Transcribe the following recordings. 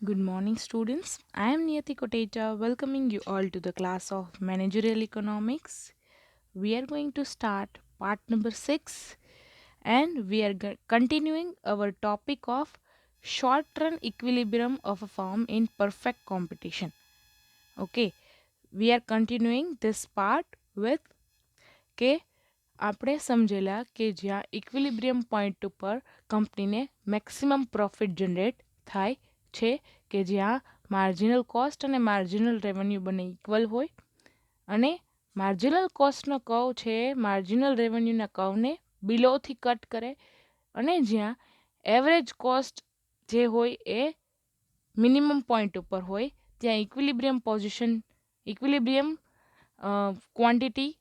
Good morning, students. I am Niyati Kotecha, welcoming you all to the class of Managerial Economics. We are going to start part number 6 and we are continuing our topic of short run equilibrium of a firm in perfect competition. Okay, we are continuing this part with કે આપણે સમજેલા કે જ્યાં equilibrium point ઉપર કંપનીને maximum profit generate થાય છે કે જ્યાં માર્જિનલ કોસ્ટ અને માર્જિનલ રેવન્યુ બંને ઇક્વલ હોય અને માર્જિનલ કોસ્ટનો કર્વ છે માર્જિનલ રેવન્યુના કર્વને બિલોથી કટ કરે અને જ્યાં એવરેજ કોસ્ટ જે હોય એ મિનિમમ પોઈન્ટ ઉપર હોય ત્યાં ઇક્વિલિબ્રિયમ પોઝિશન ઇક્વિલિબ્રિયમ ક્વોન્ટિટી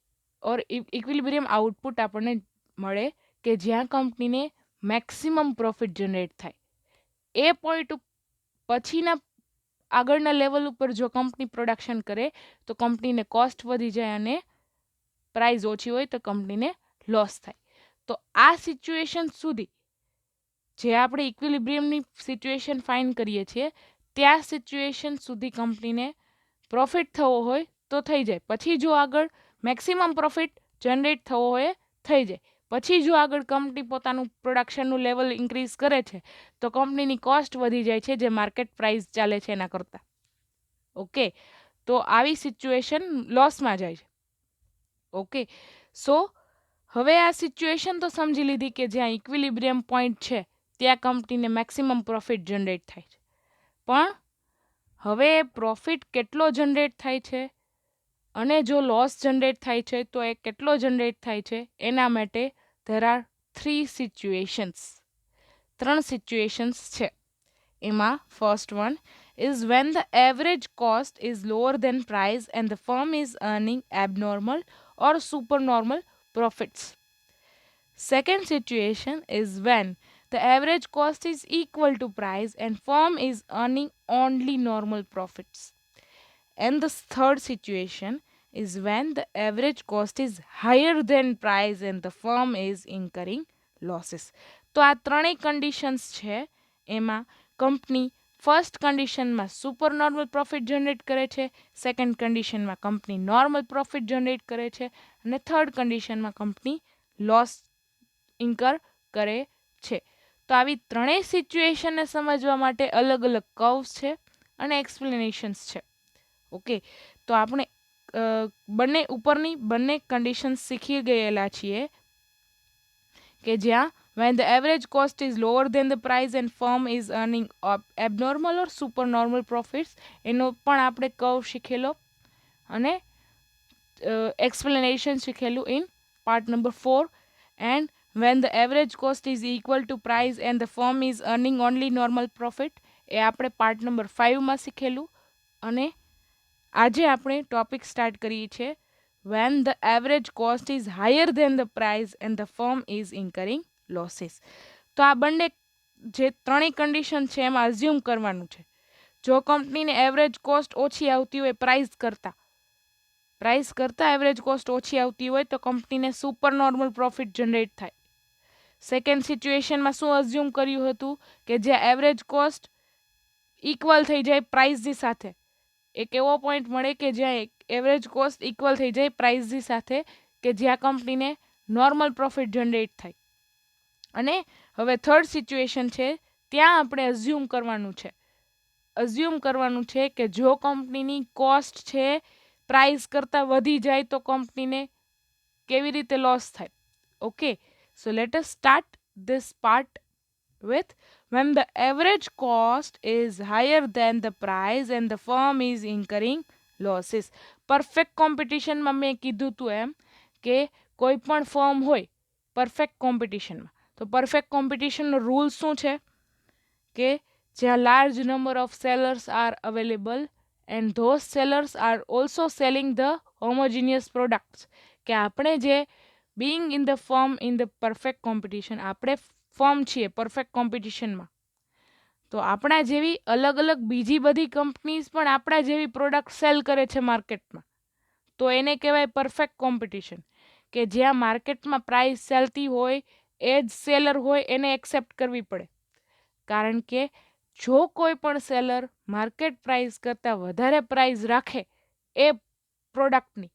ઓર ઇક્વિલિબ્રિયમ આઉટપુટ આપણને મળે કે જ્યાં કંપનીને મેક્સિમમ પ્રોફિટ જનરેટ થાય એ પોઈન્ટ પછીના આગળના લેવલ ઉપર જો કંપની પ્રોડક્શન કરે તો કંપનીને કોસ્ટ વધી જાય અને પ્રાઇસ ઓછી હોય તો કંપનીને લોસ થાય તો આ સિચ્યુએશન સુધી જે આપણે ઇક્વિલિબ્રિયમની સિચ્યુએશન ફાઇન કરીએ છીએ ત્યાં સિચ્યુએશન સુધી કંપનીને પ્રોફિટ થવો હોય તો થઈ જાય પછી જો આગળ મેક્સિમમ પ્રોફિટ જનરેટ થવો હોય થઈ જાય પછી જો આગળ કંપની પોતાનું પ્રોડક્શનનું લેવલ ઇન્ક્રીઝ કરે છે તો કંપનીની કોસ્ટ વધી જાય છે જે માર્કેટ પ્રાઇસ ચાલે છે એના કરતાં ઓકે તો આવી સિચ્યુએશન લોસમાં જાય છે ઓકે સો હવે આ સિચ્યુએશન તો સમજી લીધી કે જ્યાં ઇક્વિલિબ્રિયમ પોઈન્ટ છે ત્યાં કંપનીને મેક્સિમમ પ્રોફિટ જનરેટ થાય છે પણ હવે પ્રોફિટ કેટલો જનરેટ થાય છે અને જો લોસ જનરેટ થાય છે તો એ કેટલો જનરેટ થાય છે એના માટે ધેર આર ત્રણ સિચ્યુએશન્સ છે એમાં first one is when the average cost is lower than price and the firm is earning abnormal or supernormal profits. Second situation is when the average cost is equal to price and firm is earning only normal profits. And the third situation is when the average cost is higher than price and the firm is incurring losses. તો આ ત્રણેય conditions છે એમાં company first કન્ડિશનમાં super normal profit generate કરે છે second કન્ડિશનમાં company normal profit generate કરે છે અને થર્ડ કન્ડિશનમાં કંપની લોસ ઇન્કર કરે છે તો આવી ત્રણેય સિચ્યુએશનને સમજવા માટે અલગ અલગ કર્વ્સ છે અને એક્સપ્લેનેશન્સ છે ઓકે તો આપણે બંને ઉપરની બંને કન્ડિશન્સ શીખી ગયેલા છીએ કે જ્યાં when the average cost is lower than the price and firm is earning abnormal or supernormal profits એનો પણ આપણે કર્વ શીખેલો અને explanation શીખેલું in part number 4 and when the average cost is equal to price and the firm is earning only normal profit એ આપણે part number 5માં શીખેલું અને આજે આપણે topic start કરીએ છીએ when the average cost is higher than the price and the firm is incurring losses. તો આ બંને જે ત્રણેય કન્ડિશન છે એમાં અઝ્યુમ કરવાનું છે જો કંપનીને એવરેજ કોસ્ટ ઓછી આવતી હોય પ્રાઇસ કરતાં એવરેજ કોસ્ટ ઓછી આવતી હોય તો કંપનીને સુપર નોર્મલ પ્રોફિટ જનરેટ થાય સેકન્ડ સિચ્યુએશનમાં શું અઝ્યુમ કર્યું હતું કે જે એવરેજ કોસ્ટ ઇક્વલ થઈ જાય પ્રાઇસની સાથે એક એવો પોઈન્ટ મળે કે જ્યાં એવરેજ કોસ્ટ ઇક્વલ થઈ જાય પ્રાઇસની સાથે કે જ્યાં કંપનીને નોર્મલ પ્રોફિટ જનરેટ થાય અને હવે થર્ડ સિચ્યુએશન છે ત્યાં આપણે અઝ્યુમ કરવાનું છે કે જો કંપનીની કોસ્ટ છે પ્રાઇસ કરતાં વધી જાય તો કંપનીને કેવી રીતે લોસ થાય okay so let us start this part with when the average cost is higher than the price and the firm is incurring losses. Perfect competition માં મેં કીધું તું એમ કે કોઈ પણ ફર્મ હોય પરફેક્ટ કોમ્પિટિશનમાં તો પરફેક્ટ કોમ્પિટિશનનો રૂલ શું છે કે જ્યાં large number of sellers are available and those sellers are also selling the homogeneous products કે આપણે જે Bing in the firm in the perfect competition આપણે ફર્મ છીએ પરફેક્ટ કોમ્પિટિશનમાં તો આપણા જેવી અલગ અલગ બીજી બધી કંપનીઝ પણ આપણા જેવી પ્રોડક્ટ સેલ કરે છે માર્કેટમાં તો એને કહેવાય પરફેક્ટ કોમ્પિટિશન કે જ્યાં માર્કેટમાં પ્રાઇસ ચાલતી હોય એ જ સેલર હોય એને એક્સેપ્ટ કરવી પડે કારણ કે જો કોઈ પણ સેલર માર્કેટ પ્રાઇસ કરતાં વધારે પ્રાઇસ રાખે એ પ્રોડક્ટની,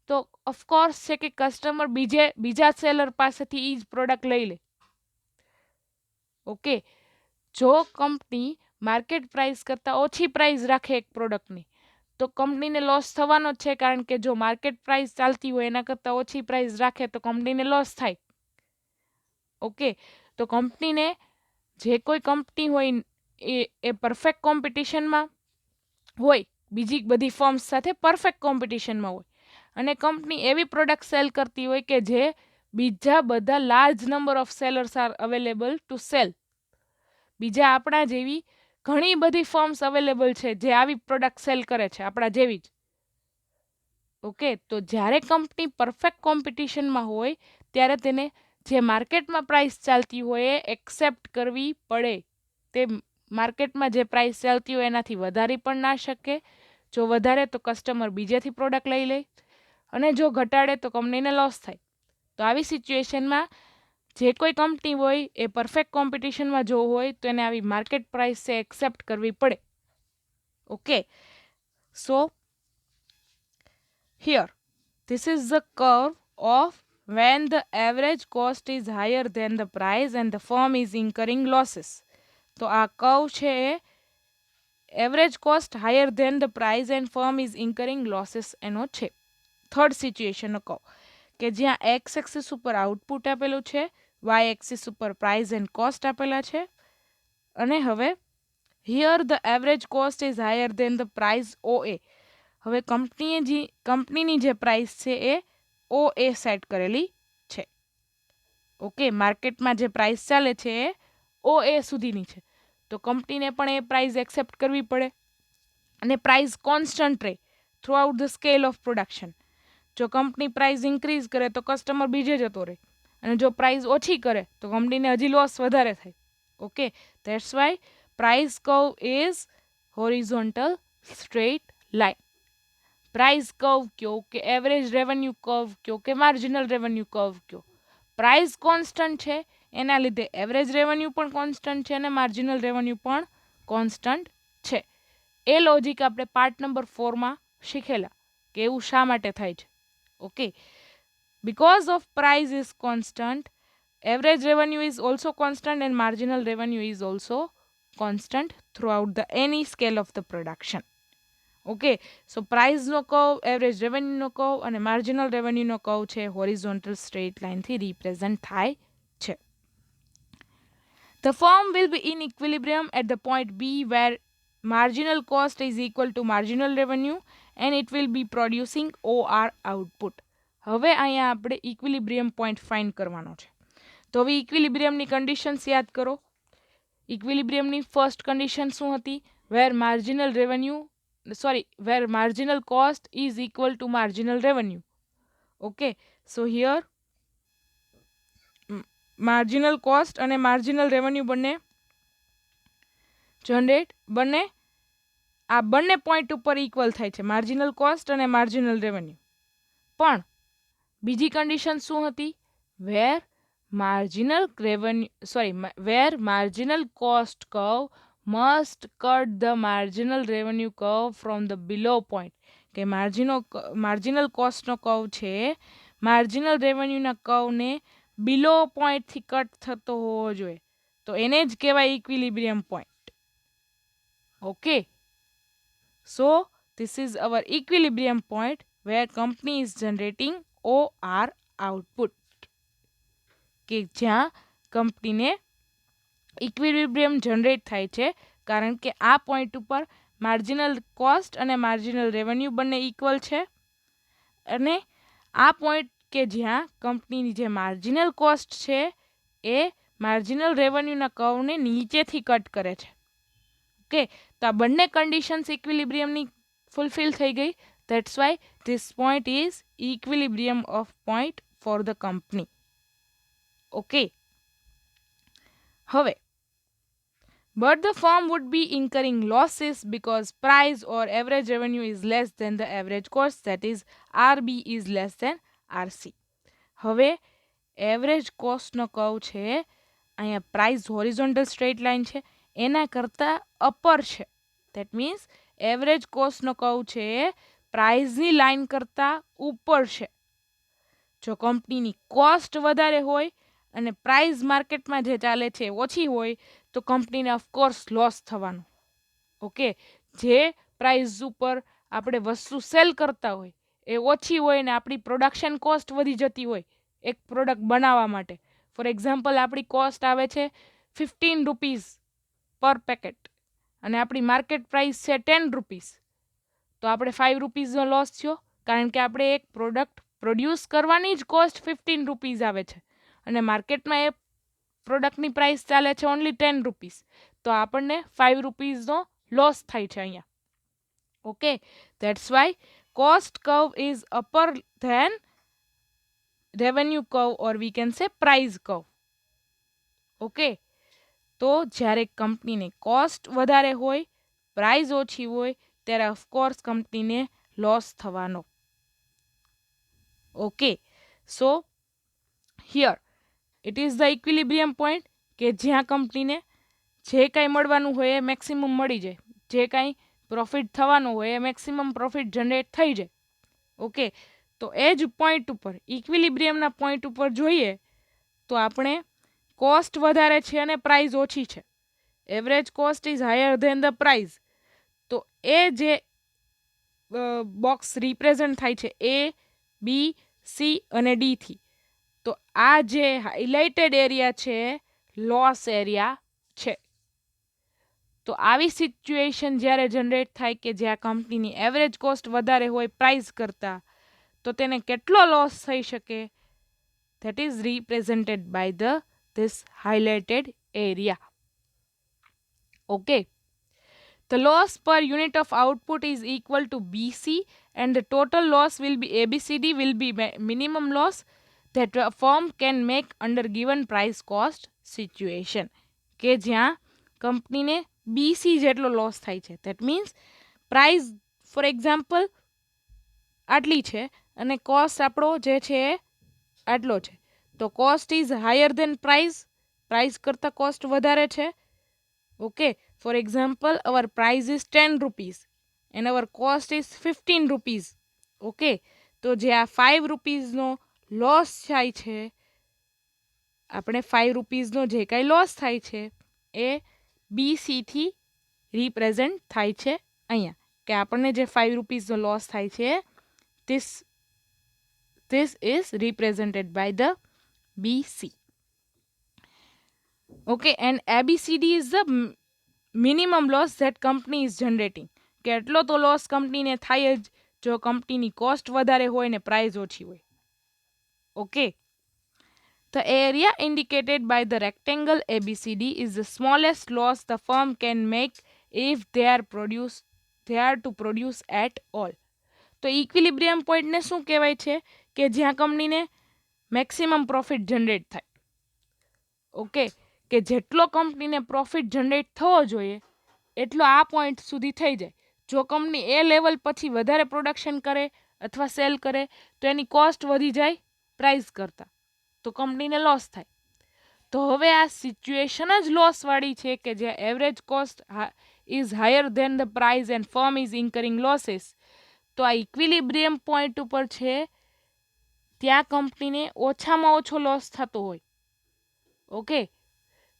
તો ઓફકોર્સ છે કે કસ્ટમર બીજા સેલર પાસેથી એ જ પ્રોડક્ટ લઈ લે. ઓકે, જો કંપની માર્કેટ પ્રાઇસ કરતાં ઓછી પ્રાઇસ રાખે એક પ્રોડક્ટની, તો કંપનીને લોસ થવાનો જ છે, કારણ કે જો માર્કેટ પ્રાઇસ ચાલતી હોય એના કરતાં ઓછી પ્રાઇસ રાખે તો કંપનીને લોસ થાય. ઓકે, તો કંપનીને, જે કોઈ કંપની હોય એ પરફેક્ટ કોમ્પિટિશનમાં હોય, બીજી બધી ફર્મ્સ સાથે પરફેક્ટ કોમ્પિટિશનમાં હોય, અને કંપની એવી પ્રોડક્ટ સેલ કરતી હોય કે જે બીજા બધા large number of sellers are available to sell. બીજા આપણા જેવી ઘણી બધી ફર્મ્સ અવેલેબલ છે જે આવી પ્રોડક્ટ સેલ કરે છે આપણા જેવી જ. ઓકે, તો જ્યારે કંપની પરફેક્ટ કોમ્પિટિશનમાં હોય ત્યારે તેને જે માર્કેટમાં પ્રાઇસ ચાલતી હોય એ એક્સેપ્ટ કરવી પડે. તે માર્કેટમાં જે પ્રાઇસ ચાલતી હોય એનાથી વધારી પણ ના શકે. જો વધારે તો કસ્ટમર બીજેથી પ્રોડક્ટ લઈ લે, અને જો ઘટાડે તો કંપનીને લોસ થાય. તો આવી સિચ્યુએશનમાં જે કોઈ કંપની હોય એ પરફેક્ટ કોમ્પિટિશનમાં જો હોય તો એને આવી માર્કેટ પ્રાઇસ એક્સેપ્ટ કરવી પડે. Okay, so here this is the curve of when the average cost is higher than the price and the firm is incurring losses. તો આ કર્વ છે average cost higher than the price and firm is incurring losses એનો છે. Third સિચ્યુએશનનો કહો કે જ્યાં x axis ઉપર output આપેલું છે, વાય એક્સિસ ઉપર પ્રાઇસ એન્ડ કોસ્ટ આપેલા છે, અને હવે here the average cost is higher than the price O A. હવે કંપનીની જે પ્રાઇસ છે એ ઓ એ સેટ કરેલી છે. ઓકે, માર્કેટમાં જે પ્રાઇસ ચાલે છે એ ઓ એ સુધીની છે, તો કંપનીને પણ એ પ્રાઇસ એક્સેપ્ટ કરવી પડે, અને પ્રાઇસ કોન્સ્ટન્ટ રહે through out the scale of production. જો કંપની પ્રાઇસ ઇન્ક્રીઝ કરે તો કસ્ટમર બીજે જતો રહે, અને જો પ્રાઇસ ઓછી કરે તો કંપનીને હજી લોસ વધારે થાય. Okay, that's Y price curve is horizontal straight line. Price curve કયો કે એવરેજ રેવન્યુ કર્વ કયો કે માર્જિનલ રેવન્યુ કર્વ કયો, પ્રાઇસ કોન્સ્ટન્ટ છે એના લીધે એવરેજ રેવન્યુ પણ કોન્સ્ટન્ટ છે અને માર્જિનલ રેવન્યુ પણ કોન્સ્ટન્ટ છે. એ લોજિક આપણે પાર્ટ નંબર 4માં શીખેલા કે એવું શા માટે થાય છે. Okay, because of price is constant, average revenue is also constant and marginal revenue is also constant throughout the any scale of the production. Okay, so પ્રાઇસનો કર્વ, એવરેજ રેવન્યુનો curve અને marginal રેવન્યુનો કર્વ છે horizontal straight લાઇનથી represent થાય છે. The firm will be in equilibrium at the point B where marginal cost is equal to marginal revenue and it will be producing OR output. હવે અહીંયા આપણે equilibrium point find કરવાનો છે. તો હવે ઇક્વિલિબ્રિયમની કન્ડિશન્સ યાદ કરો. ઇક્વિલિબ્રિયમની ફર્સ્ટ કન્ડિશન શું હતી? Where marginal cost is equal to marginal revenue. Okay, so here marginal cost અને માર્જિનલ રેવન્યુ બંને આ બંને પોઈન્ટ ઉપર ઇક્વલ થાય છે, માર્જિનલ કોસ્ટ અને માર્જિનલ રેવન્યુ. પણ બીજી કન્ડિશન શું હતી? Where marginal cost curve must cut the marginal revenue curve from the below point. કે માર્જિનલ કોસ્ટનો કર્વ છે માર્જિનલ રેવન્યુના કર્વને બિલો પોઈન્ટથી કટ થતો હોવો જોઈએ, તો એને જ કહેવાય equilibrium point. Okay, so this is our equilibrium point where company is generating OR output. કે જ્યાં કંપનીને ઇક્વિલિબ્રિયમ જનરેટ થાય છે, કારણ કે આ પોઈન્ટ ઉપર માર્જિનલ કોસ્ટ અને માર્જિનલ રેવન્યુ બંને ઇક્વલ છે, અને આ પોઈન્ટ કે જ્યાં કંપનીની જે માર્જિનલ કોસ્ટ છે એ માર્જિનલ રેવન્યુના કર્વને નીચેથી કટ કરે છે. ઓકે, તો આ બંને કન્ડિશન્સ ઇક્વિલિબ્રિયમની ફૂલફિલ થઈ ગઈ. That's why this point is equilibrium of point for the company. Okay, હવે but the firm would be incurring losses because price or average revenue is less than the average cost, that is RB is less than RC. હવે average કોસ્ટનો curve છે, અહીંયા price horizontal straight line છે, એના કરતાં upper છે. That means average કોસ્ટનો curve છે પ્રાઇઝની લાઇન કરતાં ઉપર છે. જો કંપનીની કોસ્ટ વધારે હોય અને પ્રાઇઝ માર્કેટમાં જે ચાલે છે ઓછી હોય તો કંપનીને ઓફકોર્સ લોસ થવાનો. ઓકે, જે પ્રાઇઝ ઉપર આપણે વસ્તુ સેલ કરતા હોય એ ઓછી હોય ને આપણી પ્રોડક્શન કોસ્ટ વધી જતી હોય એક પ્રોડક્ટ બનાવવા માટે. ફોર એક્ઝામ્પલ, આપણી કોસ્ટ આવે છે 15 રૂપીઝ પર પેકેટ અને આપણી માર્કેટ પ્રાઇસ છે 10 રૂપીઝ, તો આપણે 5 રૂપીઝનો લોસ થયો, કારણ કે આપણે એક પ્રોડક્ટ પ્રોડ્યુસ કરવાની જ કોસ્ટ 15 રૂપીઝ આવે છે અને માર્કેટમાં એ પ્રોડક્ટની પ્રાઇસ ચાલે છે ઓનલી 10 રૂપીઝ, તો આપણને 5 રૂપીઝનો લોસ થાય છે અહીંયા. Okay, that's why cost curve is upper than revenue curve or we can say price curve. Okay, તો જ્યારે કંપનીને કોસ્ટ વધારે હોય, પ્રાઇઝ ઓછી હોય, ત્યારે ઓફકોર્સ કંપનીને લોસ થવાનો. Okay, so here it is the equilibrium point કે જ્યાં કંપનીને જે કાંઈ મળવાનું હોય એ મેક્સિમમ મળી જાય, જે કાંઈ પ્રોફિટ થવાનું હોય એ મેક્સિમમ પ્રોફિટ જનરેટ થઈ જાય. ઓકે, તો એ જ પોઈન્ટ ઉપર ઇક્વિલિબ્રિયમના પોઈન્ટ ઉપર જોઈએ તો આપણે કોસ્ટ વધારે છે અને પ્રાઇઝ ઓછી છે, average cost is higher than the price, તો એ જે બોક્સ રિપ્રેઝન્ટ થાય છે એ બી સી અને ડીથી, તો આ જે હાઇલાઇટેડ એરિયા છે લોસ એરિયા છે. તો આવી સિચ્યુએશન જ્યારે જનરેટ થાય કે જ્યાં કંપનીની એવરેજ કોસ્ટ વધારે હોય પ્રાઇસ કરતાં, તો તેને કેટલો લોસ થઈ શકે? That is represented by this highlighted area. Okay, the loss per unit of output is equal to BC and the total loss will be ABCD will be minimum loss that a firm can make under given price cost situation. કે જ્યાં કંપનીને BC જેટલો loss થાય છે, that means price for example આટલી છે અને cost આપણો જે છે આટલો છે, તો cost is higher than price, price કરતાં કોસ્ટ વધારે છે. Okay, for example our price is 10 rupees and our cost is 15 rupees. Okay, તો જે આ 5 રૂપીઝનો લોસ થાય છે, આપણે 5 રૂપીઝનો જે કાંઈ લોસ થાય છે એ BCથી રિપ્રેઝન્ટ થાય છે અહીંયા, કે આપણને જે 5 રૂપીઝનો લોસ થાય છે this is represented by the BC. Okay, and ABCD is the minimum loss that company is generating. કે એટલો તો લોસ કંપનીને થાય જ જો કંપનીની કોસ્ટ વધારે હોય ને પ્રાઇસ ઓછી હોય. Okay, the area indicated by the rectangle ABCD is the smallest loss the firm can make if they are to produce at all. તો ઇક્વિલિબ્રિયમ પોઈન્ટને શું કહેવાય છે? કે જ્યાં કંપનીને મેક્સિમમ પ્રોફિટ જનરેટ થાય. ઓકે, કે જેટલો કંપનીને પ્રોફિટ જનરેટ થવો જોઈએ એટલો આ પોઈન્ટ સુધી થઈ જાય. જો કંપની એ લેવલ પછી વધારે પ્રોડક્શન કરે અથવા સેલ કરે તો એની કોસ્ટ વધી જાય પ્રાઇસ કરતાં, તો કંપનીને લોસ થાય. તો હવે આ સિચ્યુએશન જ લોસવાળી છે કે જ્યાં average cost is higher than the price and firm is incurring losses. તો આ ઇક્વિલિબ્રિયમ પોઈન્ટ ઉપર છે ત્યાં કંપનીને ઓછામાં ઓછો લોસ થતો હોય. ઓકે,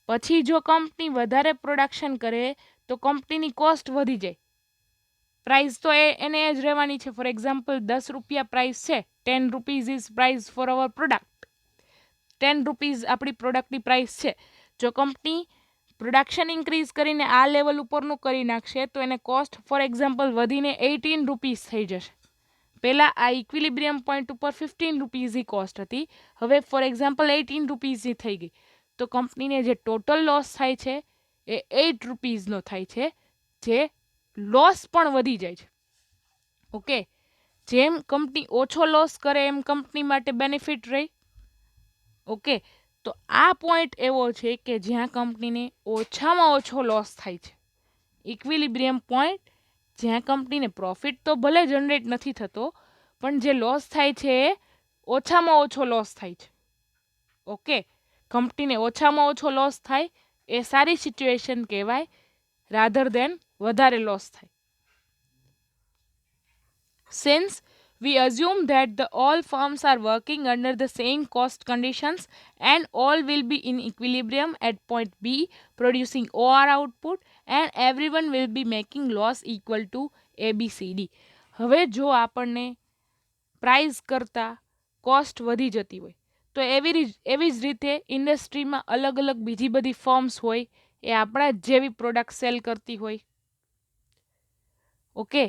પછી જો કંપની વધારે પ્રોડક્શન કરે તો કંપનીની કોસ્ટ વધી જાય, પ્રાઇસ તો એને જ રહેવાની છે. ફોર એક્ઝામ્પલ 10 રૂપિયા પ્રાઇસ છે, 10 rupees is price for our product, 10 rupees આપણી પ્રોડક્ટની પ્રાઇસ છે. જો કંપની પ્રોડક્શન ઇન્ક્રીઝ કરીને આ લેવલ ઉપરનું કરી નાખશે તો એને કોસ્ટ ફોર એક્ઝામ્પલ વધીને 18 રૂપીઝ થઈ જશે. પહેલાં આ ઇક્વિલિબ્રિયમ પોઈન્ટ ઉપર 15 રૂપીઝની કોસ્ટ હતી, હવે ફોર એક્ઝામ્પલ 18 રૂપીઝની થઈ ગઈ, તો કંપનીને જે ટોટલ લોસ થાય છે એ 8 રૂપીઝનો થાય છે, જે લોસ પણ વધી જાય છે. ઓકે, જેમ કંપની ઓછો લોસ કરે એમ કંપની માટે બેનિફિટ રહી. ઓકે, તો આ પોઈન્ટ એવો છે કે જ્યાં કંપનીને ઓછામાં ઓછો લોસ થાય છે. ઇક્વિલિબ્રિયમ પોઈન્ટ જ્યાં કંપનીને પ્રોફિટ તો ભલે જનરેટ નથી થતો, પણ જે લોસ થાય છે એ ઓછામાં ઓછો લોસ થાય છે. ઓકે, કંપનીને ઓછામાં ઓછો લોસ થાય એ સારી સિચ્યુએશન કહેવાય રાધર દેન વધારે લોસ થાય. Since we assume that all firms are working under the same cost conditions and all will be in equilibrium at point B, producing OR output, and everyone will be making loss equal to ABCD. હવે જો આપણને price કરતાં cost વધી જતી હોય તો એવી જ રીતે ઇન્ડસ્ટ્રીમાં અલગ અલગ બીજી બધી ફર્મ્સ હોય એ આપણા જેવી પ્રોડક્ટ સેલ કરતી હોય. ઓકે,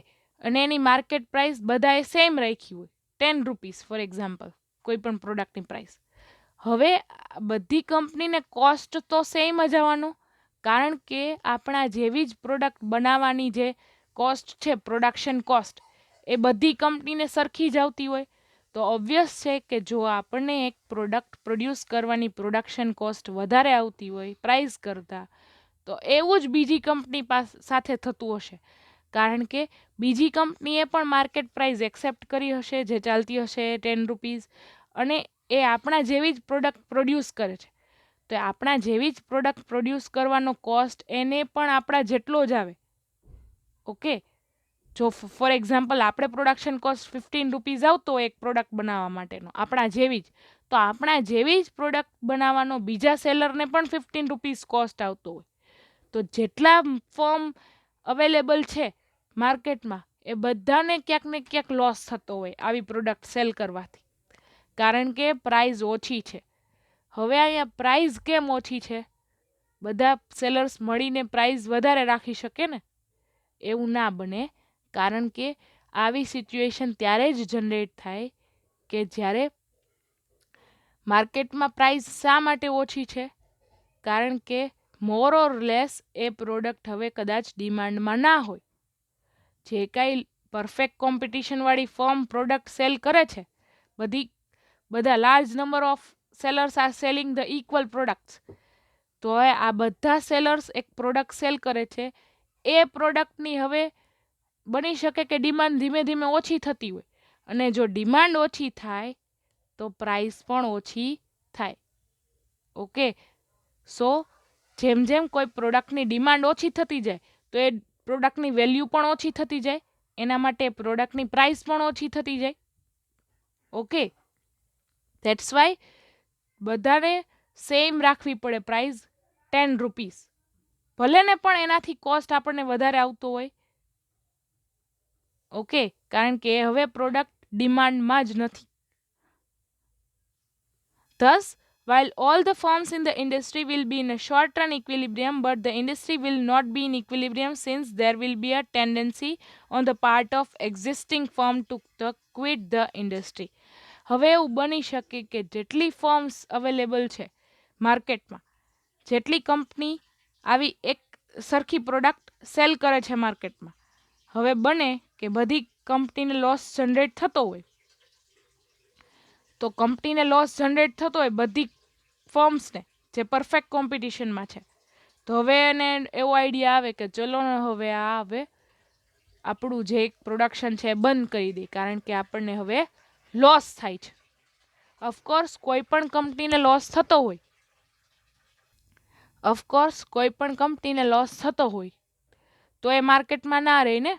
અને એની માર્કેટ પ્રાઇસ બધાએ સેમ રાખી હોય 10 રૂપીસ ફોર એક્ઝામ્પલ કોઈ પણ પ્રોડક્ટની પ્રાઇસ. હવે બધી કંપનીને કોસ્ટ તો સેમ જ આવવાનો, કારણ કે આપણા જેવી જ પ્રોડક્ટ બનાવવાની જે કોસ્ટ છે પ્રોડક્શન કોસ્ટ એ બધી કંપનીને સરખી જ આવતી હોય. તો ઓબ્વિયસ છે કે જો આપણને એક પ્રોડક્ટ પ્રોડ્યુસ કરવાની પ્રોડક્શન કોસ્ટ વધારે આવતી હોય પ્રાઇસ કરતાં, તો એવું જ બીજી કંપની સાથે થતું હશે, કારણ કે બીજી કંપનીએ પણ માર્કેટ પ્રાઇસ એક્સેપ્ટ કરી હશે જે ચાલતી હશે 10 રૂપીસ, અને એ આપણા જેવી જ પ્રોડક્ટ પ્રોડ્યુસ કરે છે. તો આપણા જેવી જ પ્રોડક્ટ પ્રોડ્યુસ કરવાનો કોસ્ટ એને પણ આપણા જેટલો જ આવે. ઓકે, જો ફોર એક્ઝામ્પલ આપણે પ્રોડક્શન કોસ્ટ 15 રૂપીસ આવતો હોય એક પ્રોડક્ટ બનાવવા માટેનો આપણા જેવી જ, તો આપણા જેવી જ પ્રોડક્ટ બનાવવાનો બીજા સેલરને પણ 15 રૂપીસ કોસ્ટ આવતો હોય. તો જેટલા ફર્મ અવેલેબલ છે માર્કેટમાં એ બધાને ક્યાંક ને ક્યાંક લોસ થતો હોય આવી પ્રોડક્ટ સેલ કરવાથી, કારણ કે પ્રાઇસ ઓછી છે. હવે અહીંયા પ્રાઇસ કેમ ઓછી છે? બધા સેલર્સ મળીને પ્રાઇસ વધારે રાખી શકે ને? એવું ના બને, કારણ કે આવી સિચ્યુએશન ત્યારે જ જનરેટ થાય કે જ્યારે માર્કેટમાં પ્રાઇસ શા માટે ઓછી છે? કારણ કે મોર ઓર લેસ એ પ્રોડક્ટ હવે કદાચ ડિમાન્ડમાં ના હોય. જે કાંઈ પરફેક્ટ કોમ્પિટિશનવાળી ફર્મ પ્રોડક્ટ સેલ કરે છે, બધા large number of sellers are selling the equal products. તો હવે આ બધા સેલર્સ એક પ્રોડક્ટ સેલ કરે છે, એ પ્રોડક્ટની હવે બની શકે કે ડિમાન્ડ ધીમે ધીમે ઓછી થતી હોય, અને જો ડિમાન્ડ ઓછી થાય તો પ્રાઇસ પણ ઓછી થાય. ઓકે, સો જેમ જેમ કોઈ પ્રોડક્ટની ડિમાન્ડ ઓછી થતી જાય તો એ પ્રોડક્ટની વેલ્યુ પણ ઓછી થતી જાય, એના માટે પ્રોડક્ટની પ્રાઇસ પણ ઓછી થતી જાય. ઓકે, ધેટ્સ વાય બધાને સેમ રાખવી પડે પ્રાઇસ 10 રૂપીસ, ભલે ને પણ એનાથી કોસ્ટ આપણને વધારે આવતો હોય. ઓકે, કારણ કે હવે પ્રોડક્ટ ડિમાન્ડમાં જ નથી. Thus, while all the firms in the industry will be in a short-run equilibrium, but the industry will not be in equilibrium since there will be a tendency on the part of existing firm to quit the industry. હવે એવું બની શકે કે જેટલી firms available છે માર્કેટમાં, જેટલી company આવી એક સરખી પ્રોડક્ટ સેલ કરે છે માર્કેટમાં, હવે બને કે બધી કંપનીને લોસ જનરેટ થતો હોય. તો કંપનીને લોસ જનરેટ થતો હોય બધી ફર્મ્સને જે પરફેક્ટ કોમ્પિટિશનમાં છે, તો હવે એને એવો આઈડિયા આવે કે ચલો ને હવે આપણું જે પ્રોડક્શન છે એ બંધ કરી દે, કારણ કે આપણને હવે લોસ થાય છે. ઓફકોર્સ કોઈ પણ કંપનીને લોસ થતો હોય, તો એ માર્કેટમાં ના રહે ને,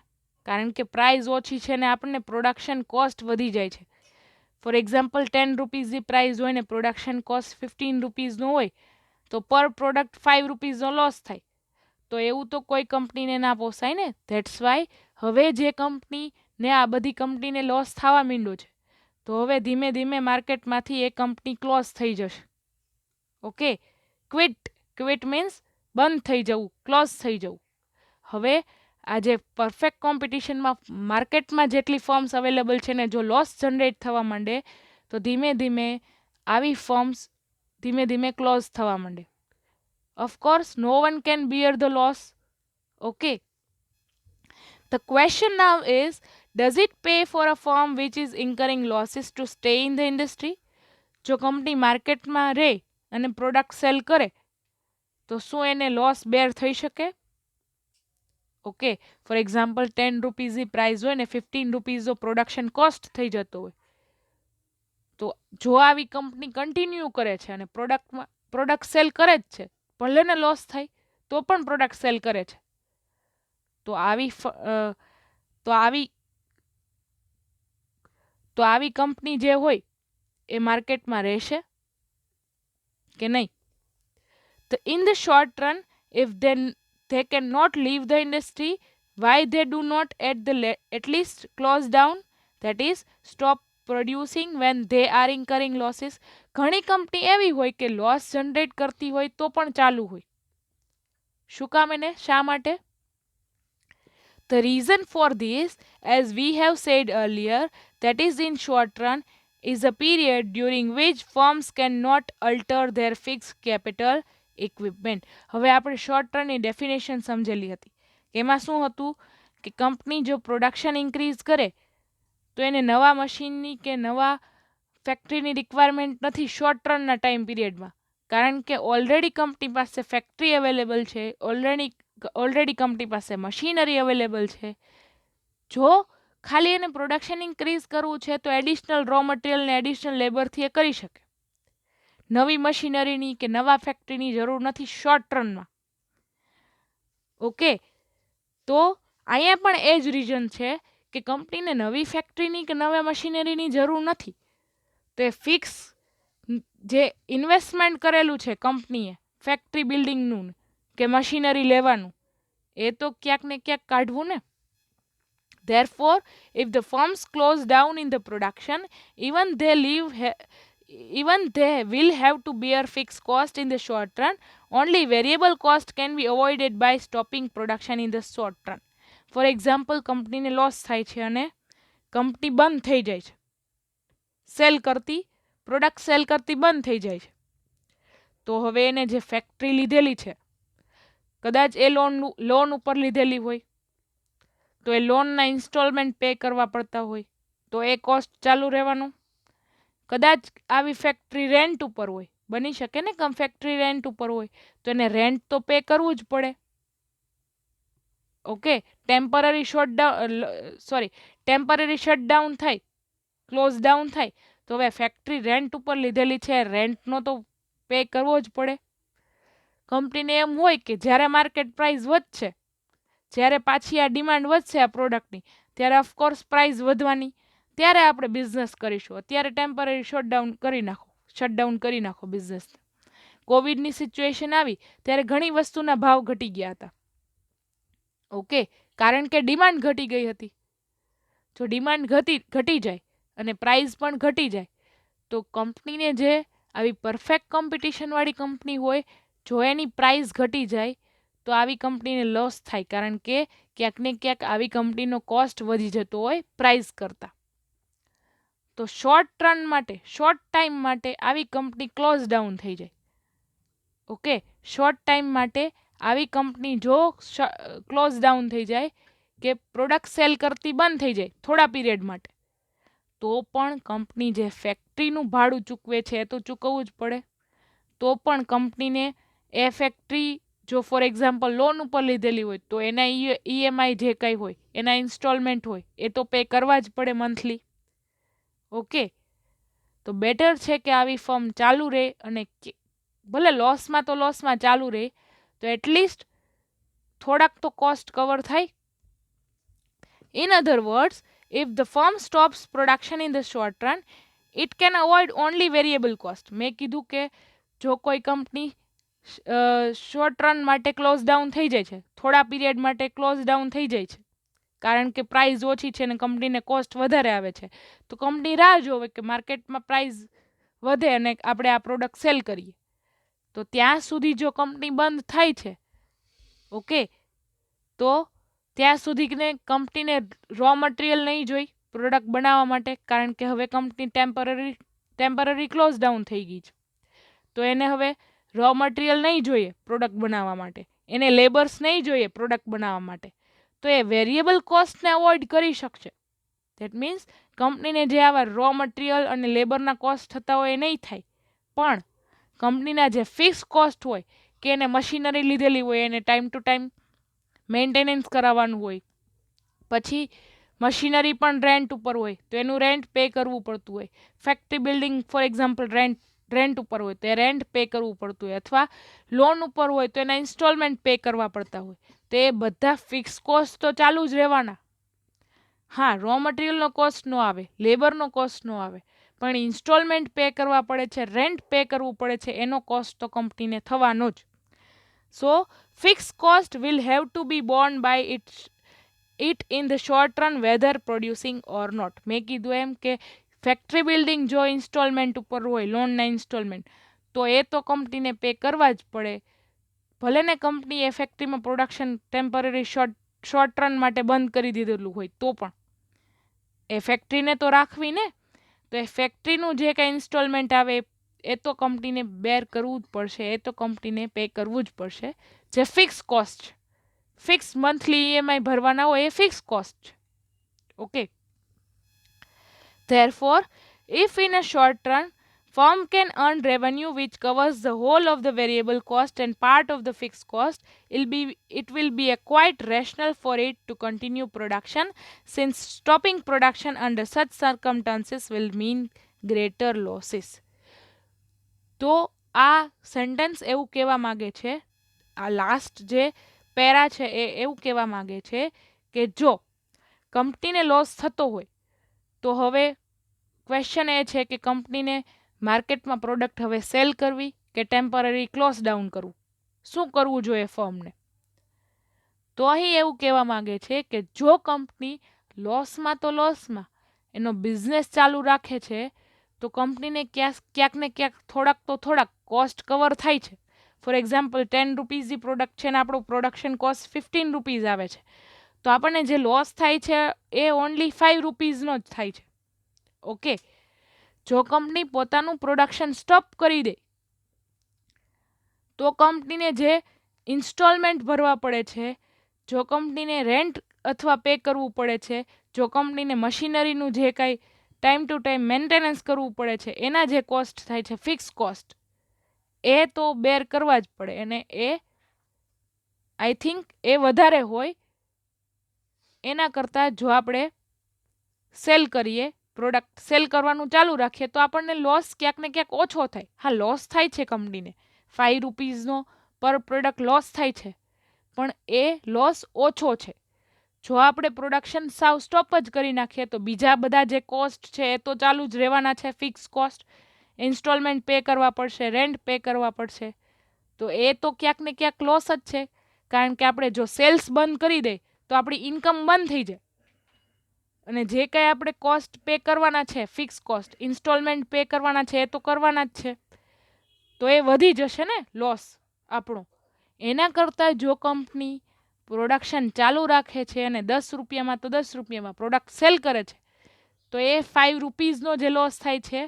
કારણ કે પ્રાઇસ ઓછી છે ને આપણને પ્રોડક્શન કોસ્ટ વધી જાય છે. ફોર એક્ઝામ્પલ 10 રૂપીઝની પ્રાઇસ હોય ને પ્રોડક્શન કોસ્ટ 15 રૂપીઝનો હોય, તો પર પ્રોડક્ટ 5 રૂપીઝનો લોસ થાય. તો એવું તો કોઈ કંપનીને ના પોસાય ને. ધેટ્સ વાય હવે જે કંપનીને આ બધી કંપનીને લોસ થવા માંડ્યો છે, તો હવે ધીમે ધીમે માર્કેટમાંથી એ કંપની ક્લોઝ થઈ જશે. ઓકે, ક્વિટ મીન્સ બંધ થઈ જવું, ક્લોઝ થઈ જવું. હવે આજે પરફેક્ટ કોમ્પિટિશનમાં માર્કેટમાં જેટલી ફર્મ્સ અવેલેબલ છે ને જો લોસ જનરેટ થવા માંડે, તો ધીમે ધીમે આવી ફર્મ્સ ધીમે ધીમે ક્લોઝ થવા માંડે. Of course no one can bear the loss. Okay, the question now is, does it pay for a firm which is incurring losses to stay in the industry? જો કંપની માર્કેટમાં રહે અને પ્રોડક્ટ સેલ કરે તો શું એને લોસ બેર થઈ શકે? ઓકે, ફોર એક્ઝામ્પલ 10 રૂપીઝની પ્રાઇસ હોય ને 15 રૂપીઝનો પ્રોડક્શન કોસ્ટ થઈ જતો હોય, તો જો આવી કંપની કન્ટિન્યુ કરે છે અને પ્રોડક્ટ સેલ કરે જ છે, ભલે ને લોસ થાય તો પણ પ્રોડક્ટ સેલ કરે છે. તો આવી કંપની જે હોય એ માર્કેટમાં રહેશે કે નહીં? તો in the short run, if they cannot leave the industry, why they do not at least close down, that is stop producing when they are incurring losses? ઘણી કંપની એવી હોય કે લોસ જનરેટ કરતી હોય તો પણ ચાલુ હોય. શું કામ એને? શા માટે? The reason for this, as we have said earlier, that is in short run, is a period during which firms cannot alter their fixed capital equipment. હવે આપણે શોર્ટ રનની ડેફિનેશન સમજેલી હતી. એમાં શું હતું કે કંપની જો પ્રોડક્શન ઇન્ક્રીઝ કરે તો એને નવા મશીનની કે નવા ફેક્ટરીની રિક્વાયરમેન્ટ નથી શોર્ટ રનના ટાઈમ પીરિયડમાં, કારણ કે ઓલરેડી કંપની પાસે ફેક્ટરી અવેલેબલ છે, ઓલરેડી કંપની પાસે મશીનરી અવેલેબલ છે. જો ખાલી એને પ્રોડક્શન ઇન્ક્રીઝ કરવું છે તો એડિશનલ રો મટીરિયલ ને એડિશનલ લેબરથી એ કરી શકે. નવી મશીનરીની કે નવા ફેક્ટરીની જરૂર નથી શોર્ટ રનમાં. ઓકે, તો અહીંયા પણ એ જ રીઝન છે કે કંપનીને નવી ફેક્ટરીની કે નવા મશીનરીની જરૂર નથી. તો એ ફિક્સ જે ઇન્વેસ્ટમેન્ટ કરેલું છે કંપનીએ ફેક્ટરી બિલ્ડિંગનું કે મશીનરી લેવાનું, એ તો ક્યાંક ને ક્યાંક કાઢવું ને. Therefore, if the firms close down in the production, even they will have to bear fixed cost in the short run. Only variable cost can be avoided by stopping production in the short run. For example, કંપનીને loss થાય છે અને company બંધ થઈ જાય છે, product cell કરતી બંધ થઈ જાય છે. તો હવે એને જે ફેક્ટરી લીધેલી છે, કદાચ એ લોન ઉપર લીધેલી હોય તો એ લોનના ઇન્સ્ટોલમેન્ટ પે કરવા પડતા હોય તો એ કોસ્ટ ચાલુ રહેવાનો. કદાચ આવી ફેક્ટરી રેન્ટ ઉપર હોય, બની શકે ને કે ફેક્ટરી રેન્ટ ઉપર હોય તો એને રેન્ટ તો પે કરવું જ પડે. ઓકે, ટેમ્પરરી શટડાઉન થાય, ક્લોઝ ડાઉન થાય તો હવે ફેક્ટરી રેન્ટ ઉપર લીધેલી છે, રેન્ટનો તો પે કરવો જ પડે. કંપનીને એમ હોય કે જ્યારે માર્કેટ પ્રાઇસ વધશે, જ્યારે પાછી આ ડિમાન્ડ વધશે આ પ્રોડક્ટની, ત્યારે ઓફકોર્સ પ્રાઇસ વધવાની, ત્યારે આપણે બિઝનેસ કરીશું. અત્યારે ટેમ્પરરી શટડાઉન કરી નાખો બિઝનેસને. કોવિડની સિચ્યુએશન આવી ત્યારે ઘણી વસ્તુના ભાવ ઘટી ગયા હતા. ઓકે, કારણ કે ડિમાન્ડ ઘટી ગઈ હતી. જો ડિમાન્ડ ઘટી જાય અને પ્રાઇસ પણ ઘટી જાય તો કંપનીને જે આવી પરફેક્ટ કોમ્પિટિશનવાળી કંપની હોય, જો એની પ્રાઇસ ઘટી જાય તો આવી કંપનીને લોસ થાય, કારણ કે ક્યાંક ને ક્યાંક આવી કંપનીનો કોસ્ટ વધી જતો હોય પ્રાઇસ કરતાં. તો શોર્ટ ટાઈમ માટે આવી કંપની ક્લોઝ ડાઉન થઈ જાય. ઓકે, શોર્ટ ટાઈમ માટે આવી કંપની જો ક્લોઝ ડાઉન થઈ જાય કે પ્રોડક્ટ સેલ કરતી બંધ થઈ જાય થોડા પીરિયડ માટે, તો પણ કંપની જે ફેક્ટરીનું ભાડું ચૂકવે છે એ તો ચૂકવવું જ પડે. તો પણ કંપનીને એ ફેક્ટરી જો ફોર એક્ઝામ્પલ લોન ઉપર લીધેલી હોય તો એના ઈએમઆઈ જે કંઈ હોય, એના ઇન્સ્ટોલમેન્ટ હોય, એ તો પે કરવા જ પડે મંથલી. ઓકે, તો બેટર છે કે આવી ફર્મ ચાલુ રહે અને ભલે લોસમાં ચાલુ રહે તો એટલીસ્ટ થોડાક તો કોસ્ટ કવર થાય. In other words, if the firm stops production in the short run, it can avoid only variable cost. મેં કીધું કે જો કોઈ કંપની શોર્ટ રન માટે ક્લોઝ ડાઉન થઈ જાય છે, થોડા પીરિયડ માટે ક્લોઝ ડાઉન થઈ જાય છે, કારણ કે પ્રાઇસ ઓછી છે અને કંપનીને કોસ્ટ વધારે આવે છે, તો કંપની રાહ જોવે કે માર્કેટમાં પ્રાઇસ વધે અને આપણે આ પ્રોડક્ટ સેલ કરીએ. તો ત્યાં સુધી જો કંપની બંધ થાય છે, ઓકે, તો ત્યાં સુધી કંપનીને રો મટીરિયલ નહીં જોઈ પ્રોડક્ટ બનાવવા માટે, કારણ કે હવે કંપની ટેમ્પરરી ક્લોઝ ડાઉન થઈ ગઈ છે. તો એને હવે રો મટીરિયલ નહીં જોઈએ પ્રોડક્ટ બનાવવા માટે, એને લેબર્સ નહીં જોઈએ પ્રોડક્ટ બનાવવા માટે, તો એ વેરિયેબલ કોસ્ટને અવોઇડ કરી શકશે. ધેટ મીન્સ કંપનીને જે આવા રો મટીરિયલ અને લેબરના કોસ્ટ થતા હોય એ નહીં થાય, પણ કંપનીના જે ફિક્સ કોસ્ટ હોય કે એને મશીનરી લીધેલી હોય એને ટાઈમ ટુ ટાઈમ મેન્ટેનન્સ કરાવવાનું હોય, પછી મશીનરી પણ રેન્ટ ઉપર હોય તો એનું રેન્ટ પે કરવું પડતું હોય, factory building for example rent rent ઉપર હોય તો એ રેન્ટ પે કરવું પડતું હોય, અથવા લોન ઉપર હોય તો એના ઇન્સ્ટોલમેન્ટ પે કરવા પડતા હોય. તો એ બધા ફિક્સ કોસ્ટ તો ચાલુ જ રહેવાના. હા, રો મટીરિયલનો કોસ્ટ ન આવે, લેબરનો કોસ્ટ ન આવે, પણ ઇન્સ્ટોલમેન્ટ પે કરવા પડે છે, રેન્ટ પે કરવું પડે છે, એનો કોસ્ટ તો કંપનીને થવાનો જ. So fix cost will have to be borne by it in the short run whether producing or not. મેં કીધું એમ કે ફેક્ટરી બિલ્ડિંગ જો ઇન્સ્ટોલમેન્ટ ઉપર હોય, લોનના ઇન્સ્ટોલમેન્ટ, તો એ તો કંપનીને પે કરવા જ પડે. ભલે ને કંપની એ ફેક્ટરીમાં પ્રોડક્શન ટેમ્પરરી શોર્ટ રન માટે બંધ કરી દીધેલું હોય તો પણ એ ફેક્ટરીને તો રાખવી ને. તો એ ફેક્ટરીનું જે કાંઈ ઇન્સ્ટોલમેન્ટ આવે એ તો કંપનીને બેર કરવું જ પડશે, એ તો કંપનીને પે કરવું જ પડશે, જે ફિક્સ કોસ્ટ છે. ફિક્સ મંથલી ઈએમઆઈ ભરવાના હોય એ ફિક્સ કોસ્ટ છે. Okay, therefore if in a short run firm can earn revenue which covers the whole of the variable cost and part of the fixed cost, it will be a quite rational for it to continue production, since stopping production under such circumstances will mean greater losses. તો આ sentence એવું કહેવા માગે છે, આ last જે para છે એ એવું કહેવા માગે છે કે જો કંપનીને લોસ થતો હોય તો હવે ક્વેશ્ચન એ છે કે કંપનીને માર્કેટમાં પ્રોડક્ટ હવે સેલ કરવી કે ટેમ્પરરી ક્લોઝ ડાઉન કરવું, શું કરવું જોઈએ ફર્મને. તો અહીં એવું કહેવા માંગે છે કે જો કંપની લોસમાં તો લોસમાં એનો બિઝનેસ ચાલુ રાખે છે તો કંપનીને ક્યાંક ને ક્યાંક થોડાક કોસ્ટ કવર થાય છે. ફોર એક્ઝામ્પલ 10 રૂપીઝની પ્રોડક્ટ છે ને આપણું પ્રોડક્શન કોસ્ટ 15 રૂપીઝ આવે છે, તો આપણને જે લોસ થાય છે એ ઓનલી 5 રૂપીઝનો જ થાય છે. ઓકે, જો કંપની પોતાનું પ્રોડક્શન સ્ટોપ કરી દે તો કંપનીને જે ઇન્સ્ટોલમેન્ટ ભરવા પડે છે, જો કંપનીને રેન્ટ અથવા પે કરવું પડે છે, જો કંપનીને મશીનરીનું જે કાંઈ ટાઈમ ટુ ટાઈમ મેન્ટેનન્સ કરવું પડે છે, એના જે કોસ્ટ થાય છે ફિક્સ કોસ્ટ, એ તો બેર કરવા જ પડે. અને એ આઈ થિંક એ વધારે હોય એના કરતાં જો આપણે સેલ કરીએ, પ્રોડક્ટ સેલ કરવાનું ચાલુ રાખીએ તો આપણને લોસ ક્યાંક ને ક્યાંક ઓછો થાય. હા, લોસ થાય છે કંપનીને, 5 રૂપીઝનો પર પ્રોડક્ટ લોસ થાય છે, પણ એ લોસ ઓછો છે. જો આપણે પ્રોડક્શન સાવ સ્ટોપ જ કરી નાખીએ તો બીજા બધા જે કોસ્ટ છે એ તો ચાલુ જ રહેવાના છે, ફિક્સ કોસ્ટ, ઇન્સ્ટોલમેન્ટ પે કરવા પડશે, રેન્ટ પે કરવા પડશે, તો એ તો ક્યાંક ને ક્યાંક લોસ જ છે. કારણ કે આપણે જો સેલ્સ બંધ કરી દઈએ તો આપણી ઇન્કમ બંધ થઈ જાય, અને જે કાંઈ આપણે કોસ્ટ પે કરવાના છે, ફિક્સ કોસ્ટ, ઇન્સ્ટોલમેન્ટ પે કરવાના છે એ તો કરવાના જ છે, તો એ વધી જશે ને લોસ આપણો. એના કરતાં જો કંપની પ્રોડક્શન ચાલુ રાખે છે અને 10 રૂપિયામાં તો 10 રૂપિયામાં પ્રોડક્ટ સેલ કરે છે, તો એ 5 રૂપીઝનો જે લોસ થાય છે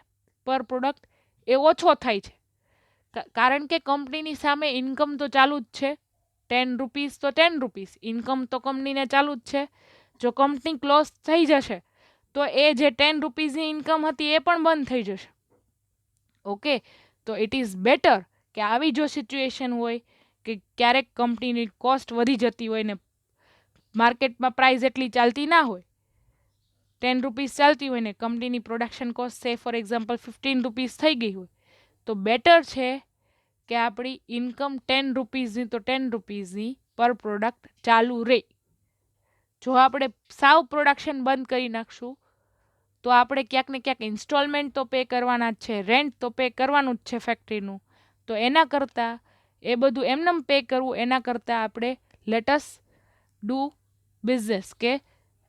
પર પ્રોડક્ટ એ ઓછો થાય છે. કારણ કે કંપનીની સામે ઇન્કમ તો ચાલુ જ છે, 10 રૂપીઝ તો 10 રૂપીઝ ઇન્કમ તો કંપનીને ચાલુ જ છે. જો કંપની ક્લોઝ થઈ જશે તો એ જે 10 રૂપીઝની ઇન્કમ હતી એ પણ બંધ થઈ જશે. ઓકે, તો ઇટ ઇઝ બેટર કે આવી જો સિચ્યુએશન હોય કે ક્યારેક કંપનીની કોસ્ટ વધી જતી હોય ને માર્કેટમાં પ્રાઇસ એટલી ચાલતી ના હોય, 10 રૂપીઝ ચાલતી હોય ને કંપનીની પ્રોડક્શન કોસ્ટ સે ફોર એક્ઝામ્પલ 15 રૂપીઝ થઈ ગઈ હોય, તો બેટર છે કે આપણી ઇન્કમ 10 રૂપીઝની તો 10 રૂપીઝની પર પ્રોડક્ટ ચાલુ રહે. જો આપણે સાવ પ્રોડક્શન બંધ કરી નાખશું તો આપણે ક્યાંક ને ક્યાંક ઇન્સ્ટોલમેન્ટ તો પે કરવાના જ છે, રેન્ટ તો પે કરવાનું જ છે ફેક્ટરીનું, તો એના કરતાં એ બધું એમનેમ પે કરવું એના કરતાં આપણે લેટસ ડુ બિઝનેસ, કે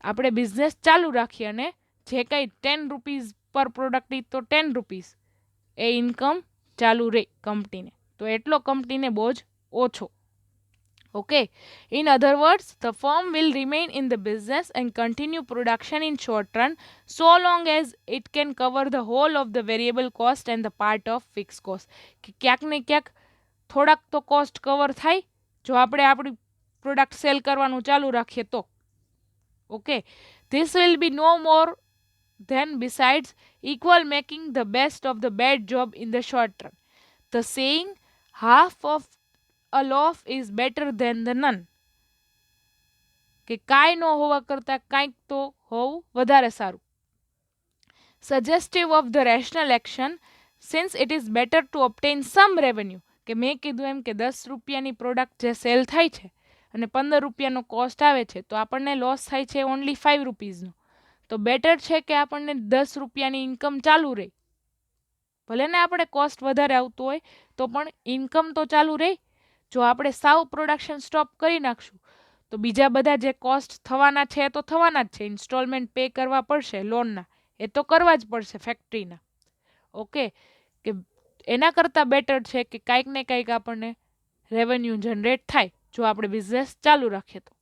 આપણે બિઝનેસ ચાલુ રાખીએ અને જે કંઈ 10 રૂપીઝ પર પ્રોડક્ટની તો 10 રૂપીઝ એ ઇન્કમ ચાલુ રહે કંપનીને, તો એટલો કંપનીને બોજ ઓછો. Okay, in other words, the firm will remain in the business and continue production in short run so long as it can cover the whole of the variable cost and the part of fixed cost. કે ક્યાંક ને ક્યાંક થોડાક તો cost cover થાય જો આપણે આપણી પ્રોડક્ટ સેલ કરવાનું ચાલુ રાખીએ તો. Okay, this will be no more than besides equal making the best of the bad job in the short run. The saying half of a loaf is better than the none, કે કાંઈ ન હોવા કરતાં કાંઈક તો હોવું વધારે સારું. Suggestive of the rational action, since it is better to obtain some revenue, કે મેં કીધું એમ કે 10 રૂપિયાની પ્રોડક્ટ જે સેલ થાય છે અને 15 રૂપિયાનો કોસ્ટ આવે છે, તો આપણને લોસ થાય છે ઓનલી 5 રૂપીઝનો. તો બેટર છે કે આપણને 10 રૂપિયાની ઇન્કમ ચાલુ રહે, ભલે ને આપણે કોસ્ટ વધારે આવતું હોય તો પણ ઇન્કમ તો ચાલુ રહે. જો આપણે સાવ પ્રોડક્શન સ્ટોપ કરી નાખશું તો બીજા બધા જે કોસ્ટ થવાના છે એ તો થવાના જ છે. ઇન્સ્ટોલમેન્ટ પે કરવા પડશે લોનના, એ તો કરવા જ પડશે ફેક્ટરીના. ઓકે, કે એના કરતાં બેટર છે કે કાંઈક ને કાંઈક આપણને રેવન્યુ જનરેટ થાય જો આપણે બિઝનેસ ચાલુ રાખીએ તો.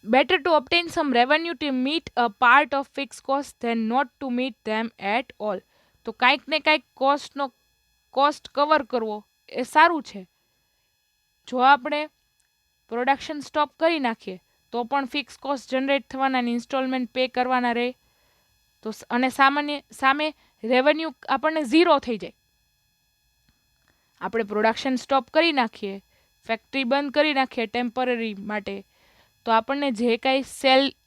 Better to obtain some revenue to meet a part of fixed cost than not to meet them at all. તો કાંઈક ને કાંઈક કોસ્ટ કવર કરવો એ સારું છે. જો આપણે પ્રોડક્શન સ્ટોપ કરી નાખીએ તો પણ ફિક્સ કોસ્ટ જનરેટ થવાના, ઇન્સ્ટોલમેન્ટ પે કરવાના રહે, તો અને સામે રેવન્યુ આપણને ઝીરો થઈ જાય. આપણે પ્રોડક્શન સ્ટોપ કરી નાખીએ, ફેક્ટરી બંધ કરી નાખીએ ટેમ્પરરી માટે, તો આપણને જે કાંઈ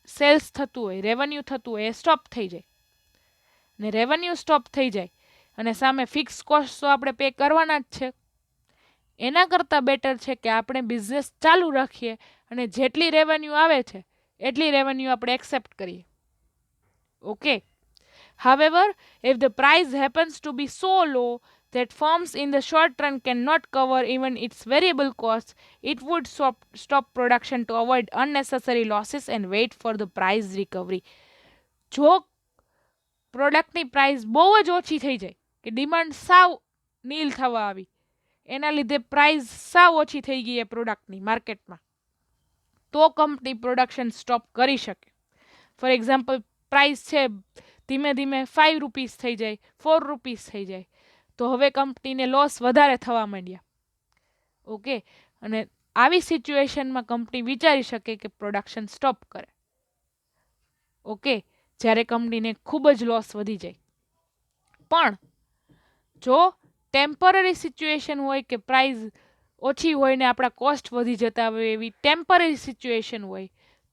સેલ્સ થતું હોય, રેવન્યુ થતું હોય એ સ્ટોપ થઈ જાય. ને રેવન્યુ સ્ટોપ થઈ જાય અને સામે ફિક્સ કોસ્ટ તો આપણે પે કરવાના જ છે. એના કરતાં બેટર છે કે આપણે બિઝનેસ ચાલુ રાખીએ અને જેટલી રેવન્યુ આવે છે એટલી રેવન્યુ આપણે એક્સેપ્ટ કરીએ. Okay. However, if the price happens to be so low that firms in the short run cannot cover even its variable costs, it would stop production to avoid unnecessary losses and wait for the price recovery. જો પ્રોડક્ટની price બહુ જ ઓછી થઈ જાય કે demand સાવ નીલ થવા આવી, એના લીધે પ્રાઇસ સાવ ઓછી થઈ ગઈ એ પ્રોડક્ટની માર્કેટમાં, તો કંપની પ્રોડક્શન સ્ટોપ કરી શકે. ફોર એક્ઝામ્પલ, પ્રાઇસ છે ધીમે ધીમે 5 રૂપીસ થઈ જાય, 4 રૂપીસ થઈ જાય, તો હવે કંપનીને લોસ વધારે થવા માંડ્યા. ઓકે, અને આવી સિચ્યુએશનમાં કંપની વિચારી શકે કે પ્રોડક્શન સ્ટોપ કરે. ઓકે, જ્યારે કંપનીને ખૂબ જ લોસ વધી જાય. પણ જો ટેમ્પરરી સિચ્યુએશન હોય કે પ્રાઇસ ઓછી હોય ને આપણા કોસ્ટ વધી જતા હોય, એવી ટેમ્પરરી સિચ્યુએશન હોય,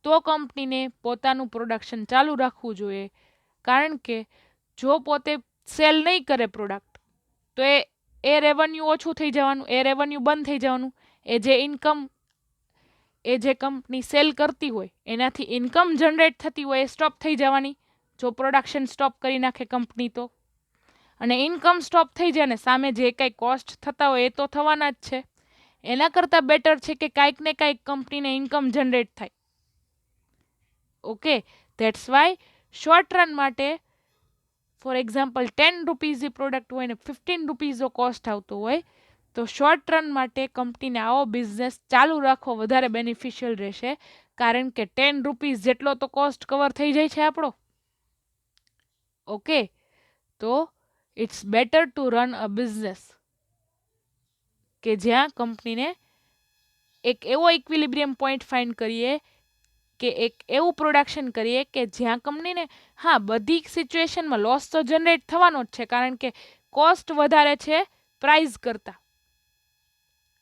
તો કંપનીને પોતાનું પ્રોડક્શન ચાલુ રાખવું જોઈએ. કારણ કે જો પોતે સેલ નહીં કરે પ્રોડક્ટ તો એ રેવન્યુ ઓછું થઈ જવાનું, એ રેવન્યુ બંધ થઈ જવાનું. એ જે ઇન્કમ, એ જે કંપની સેલ કરતી હોય એનાથી ઇન્કમ જનરેટ થતી હોય એ સ્ટોપ થઈ જવાની જો પ્રોડક્શન સ્ટોપ કરી નાખે કંપની તો. અને ઇન્કમ સ્ટોપ થઈ જાય ને સામે જે કાંઈ કોસ્ટ થતા હોય એ તો થવાના જ છે. એના કરતાં બેટર છે કે કાંઈક ને કાંઈક કંપનીને ઇન્કમ જનરેટ થાય. Okay, that's Y short run માટે, ફોર એક્ઝામ્પલ 10 રૂપીઝની પ્રોડક્ટ હોય ને 15 રૂપીઝનો કોસ્ટ આવતો હોય, તો શોર્ટ રન માટે કંપનીને આવો બિઝનેસ ચાલુ રાખવો વધારે બેનિફિશિયલ રહેશે. કારણ કે 10 રૂપીઝ જેટલો તો કોસ્ટ કવર થઈ જાય છે આપણો. ઓકે, તો it's better to run a business કે જ્યાં કંપનીને એક એવો ઇક્વિલિબ્રિયમ પોઈન્ટ ફાઇન્ડ કરીએ કે એક એવું પ્રોડક્શન કરીએ કે જ્યાં કંપનીને, હા, બધી સિચ્યુએશનમાં લોસ તો જનરેટ થવાનો જ છે કારણ કે કોસ્ટ વધારે છે પ્રાઇસ કરતાં.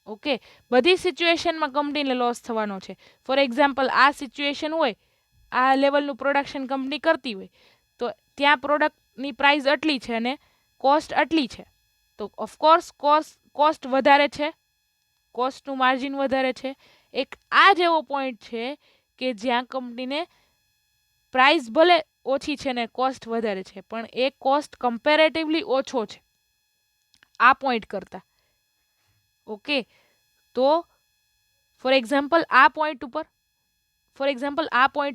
ઓકે, બધી સિચ્યુએશનમાં કંપનીને લોસ થવાનો છે. ફોર એક્ઝામ્પલ, આ સિચ્યુએશન હોય, આ લેવલનું પ્રોડક્શન કંપની કરતી હોય, તો ત્યાં પ્રોડક્ટની પ્રાઇસ આટલી છે અને કોસ્ટ આટલી છે, તો ઓફકોર્સ કોસ્ટ વધારે છે, કોસ્ટનું માર્જિન વધારે છે. એક આ જ એવો પોઈન્ટ છે કે જ્યાં કંપનીને પ્રાઇસ ભલે ઓછી છે ને કોસ્ટ વધારે છે, પણ એ કોસ્ટ કમ્પેરેટિવલી ઓછો છે આ પોઈન્ટ કરતાં. ઓકે, તો ફોર એક્ઝામ્પલ આ પોઈન્ટ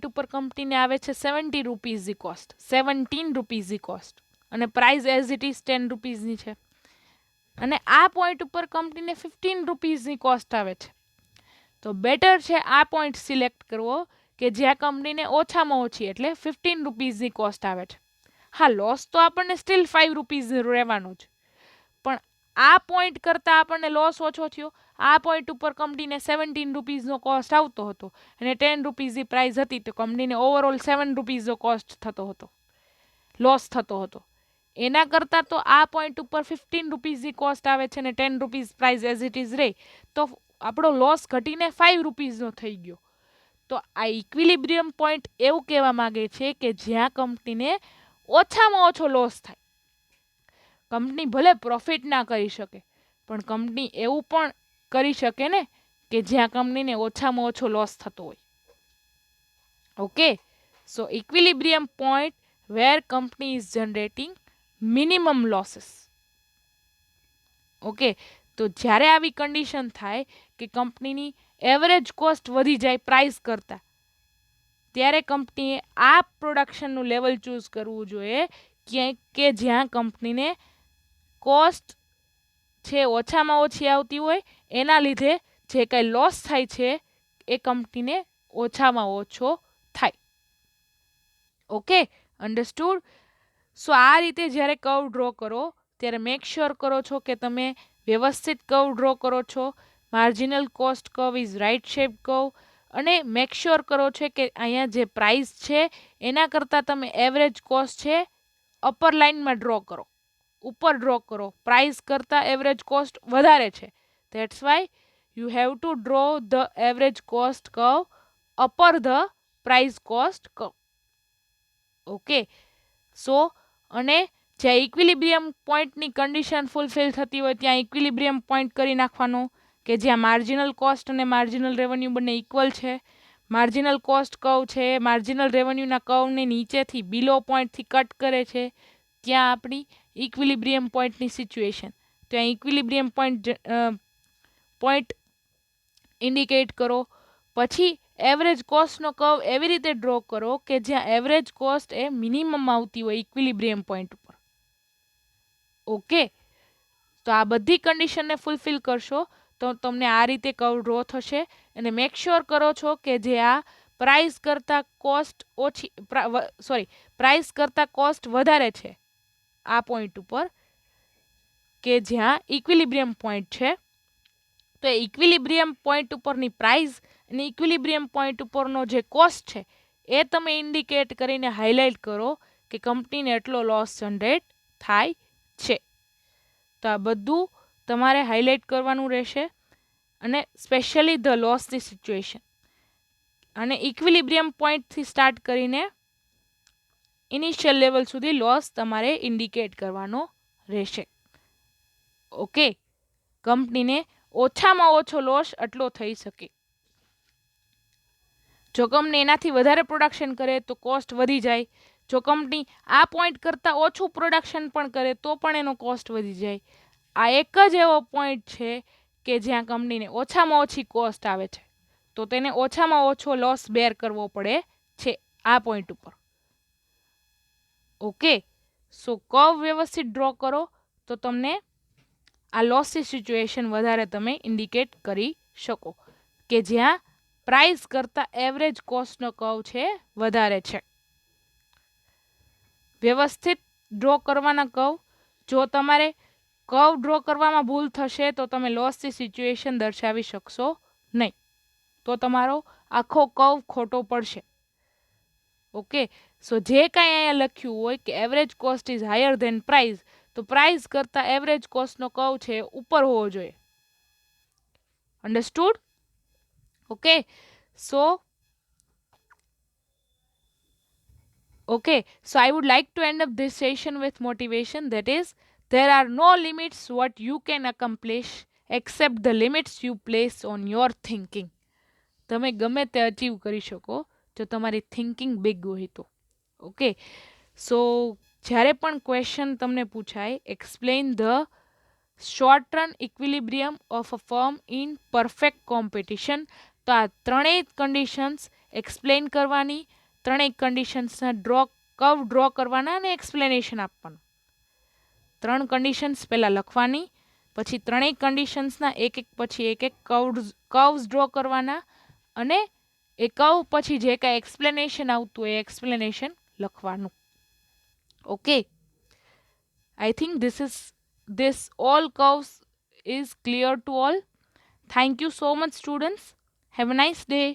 ઉપર કંપનીને આવે છે 70 રૂપીઝની કોસ્ટ, 17 રૂપીઝની કોસ્ટ, અને પ્રાઇસ એઝ ઇટ ઇઝ 10 રૂપીઝની છે. અને આ પોઈન્ટ ઉપર કંપનીને 15 રૂપીઝની કોસ્ટ આવે છે. તો બેટર છે આ પોઈન્ટ સિલેક્ટ કરવો કે જ્યાં કંપનીને ઓછામાં ઓછી એટલે 15 રૂપીઝની કોસ્ટ આવે છે. હા, લોસ તો આપણને સ્ટીલ 5 રૂપીઝ રહેવાનો જ, પણ આ પોઈન્ટ કરતાં આપણને લોસ ઓછો થયો. આ પોઈન્ટ ઉપર કંપનીને 17 રૂપીઝનો કોસ્ટ આવતો હતો અને 10 રૂપીઝની પ્રાઇસ હતી, તો કંપનીને ઓવરઓલ 7 રૂપીઝનો કોસ્ટ થતો હતો, લોસ થતો હતો. એના કરતાં તો આ પોઈન્ટ ઉપર 15 રૂપીઝની કોસ્ટ આવે છે અને 10 rupees price as it is રહે, તો આપણો લોસ ઘટીને 5 રૂપીઝનો થઈ ગયો. તો આ ઇક્વિલિબ્રિયમ પોઈન્ટ એવું કહેવા માંગે છે કે જ્યાં કંપનીને ઓછામાં ઓછો લોસ થાય. કંપની ભલે પ્રોફિટ ના કરી શકે, પણ કંપની એવું પણ કરી શકે ને કે જ્યાં કંપનીને ઓછામાં ઓછો લોસ થતો હોય. Okay, so equilibrium point where company is generating minimum losses. Okay, તો જ્યારે આવી કન્ડિશન થાય કે કંપનીની એવરેજ કોસ્ટ વધી જાય પ્રાઇસ કરતાં, ત્યારે કંપનીએ આ પ્રોડક્શનનું લેવલ ચૂઝ કરવું જોઈએ કે જ્યાં કંપનીને કોસ્ટ છે ઓછામાં ઓછી આવતી હોય, એના લીધે જે કંઈ લોસ થાય છે એ કંપનીને ઓછામાં ઓછો થાય. Okay, understood. સો આ રીતે જ્યારે કર્વ ડ્રો કરો ત્યારે મેક શ્યોર કરો છો કે તમે વ્યવસ્થિત કર્વ ડ્રો કરો છો. Marginal cost curve is right shape curve, અને મેક શ્યોર કરો છો કે અહીંયા જે પ્રાઇસ છે એના કરતાં તમે એવરેજ કોસ્ટ છે અપર લાઇનમાં ડ્રો કરો, ઉપર ડ્રો કરો. પ્રાઇસ કરતાં એવરેજ કોસ્ટ વધારે છે, that's why you have to draw the average cost curve upper the price cost curve. Okay, so અને જ્યાં ઇક્વિલિબ્રિયમ પોઈન્ટની કન્ડિશન ફૂલફિલ થતી હોય ત્યાં ઇક્વિલિબ્રિયમ પોઈન્ટ કરી નાખવાનો કે જ્યાં માર્જિનલ કોસ્ટ અને માર્જિનલ રેવન્યુ બંને ઇક્વલ છે. માર્જિનલ કોસ્ટ કર્વ છે માર્જિનલ રેવન્યુના કર્વને નીચેથી બિલો પોઈન્ટથી કટ કરે છે, ત્યાં આપણી ઇક્વિલિબ્રિયમ પોઈન્ટની સિચ્યુએશન. ત્યાં ઇક્વિલિબ્રિયમ પોઈન્ટ ઇન્ડિકેટ કરો. પછી એવરેજ કોસ્ટનો કર્વ એવી રીતે ડ્રો કરો કે જ્યાં એવરેજ કોસ્ટ એ મિનિમમ આવતી હોય ઇક્વિલિબ્રિયમ પોઈન્ટ ઉપર. ઓકે, તો આ બધી કન્ડિશનને ફૂલફિલ કરશો તો તમને આ રીતે કર્વ ડ્રો થશે. અને મેક શ્યોર કરો છો કે જે આ પ્રાઇસ કરતાં કોસ્ટ ઓછી પ્રાઇસ કરતાં કોસ્ટ વધારે છે આ પોઈન્ટ ઉપર, કે જ્યાં ઇક્વિલિબ્રિયમ પોઈન્ટ છે, તો ઇક્વિલિબ્રિયમ પોઈન્ટ ઉપરની પ્રાઇસ અને ઇક્વિલિબ્રિયમ પોઈન્ટ ઉપરનો જે કોસ્ટ છે એ તમે ઇન્ડિકેટ કરીને હાઇલાઇટ કરો કે કંપનીને એટલો લોસ જનરેટ થાય છે. તો આ બધું તમારે હાઇલાઇટ કરવાનું રહેશે, અને સ્પેશિયલી ધ લોસની સિચ્યુએશન. અને ઇક્વિલિબ્રિયમ પોઈન્ટથી સ્ટાર્ટ કરીને ઇનિશિયલ લેવલ સુધી લોસ તમારે ઇન્ડિકેટ કરવાનો રહેશે. ઓકે, કંપનીને ઓછામાં ઓછો લોસ એટલો થઈ શકે. જો કંપની એનાથી વધારે પ્રોડક્શન કરે તો કોસ્ટ વધી જાય. જો કંપની આ પોઈન્ટ કરતાં ઓછું પ્રોડક્શન પણ કરે તો પણ એનો કોસ્ટ વધી જાય. આ એક જ એવો પોઈન્ટ છે કે જ્યાં કંપનીને ઓછામાં ઓછી કોસ્ટ આવે છે, તો તેને ઓછામાં ઓછો લોસ બેર કરવો પડે છે આ પોઈન્ટ ઉપર. ઓકે, સો કર્વ વ્યવસ્થિત ડ્રો કરો તો તમને આ લોસની સિચ્યુએશન વધારે તમે ઇન્ડિકેટ કરી શકો કે જ્યાં પ્રાઇસ કરતાં એવરેજ કોસ્ટનો કર્વ છે વધારે છે. વ્યવસ્થિત ડ્રો કરવાના કર્વ. જો તમારે કર્વ ડ્રો કરવામાં ભૂલ થશે તો તમે લોસની સિચ્યુએશન દર્શાવી શકશો નહીં, તો તમારો આખો કર્વ ખોટો પડશે. ઓકે, સો જે કાંઈ અહીંયા લખ્યું હોય કે average cost is higher than price, તો પ્રાઇસ કરતાં એવરેજ કોસ્ટનો કર્વ છે ઉપર હોવો જોઈએ. Understood? Okay, so I would like to end up this session with motivation, that is, there are no limits what you can accomplish except the limits you place on your thinking. તમે ગમે તે achieve કરી શકો જો તમારી thinking big હોય તો. Okay, સો જ્યારે પણ ક્વેશ્ચન તમને પૂછાય explain the short run equilibrium of a firm in perfect competition, તો આ ત્રણેય કન્ડિશન્સ એક્સપ્લેન કરવાની, ત્રણેય કન્ડિશન્સના કર્વ ડ્રો કરવાના અને એક્સપ્લેનેશન આપવાનું. 3 કન્ડિશન્સ પહેલાં લખવાની, પછી ત્રણેય કન્ડિશન્સના એક પછી એક કર્વ્સ ડ્રો કરવાના, અને એ કર્વ પછી જે કાંઈ એક્સપ્લેનેશન આવતું હોય એ એક્સપ્લેનેશન લખવાનું. Okay, I think this all curves is clear to all. Thank you so much, students. Have a nice day.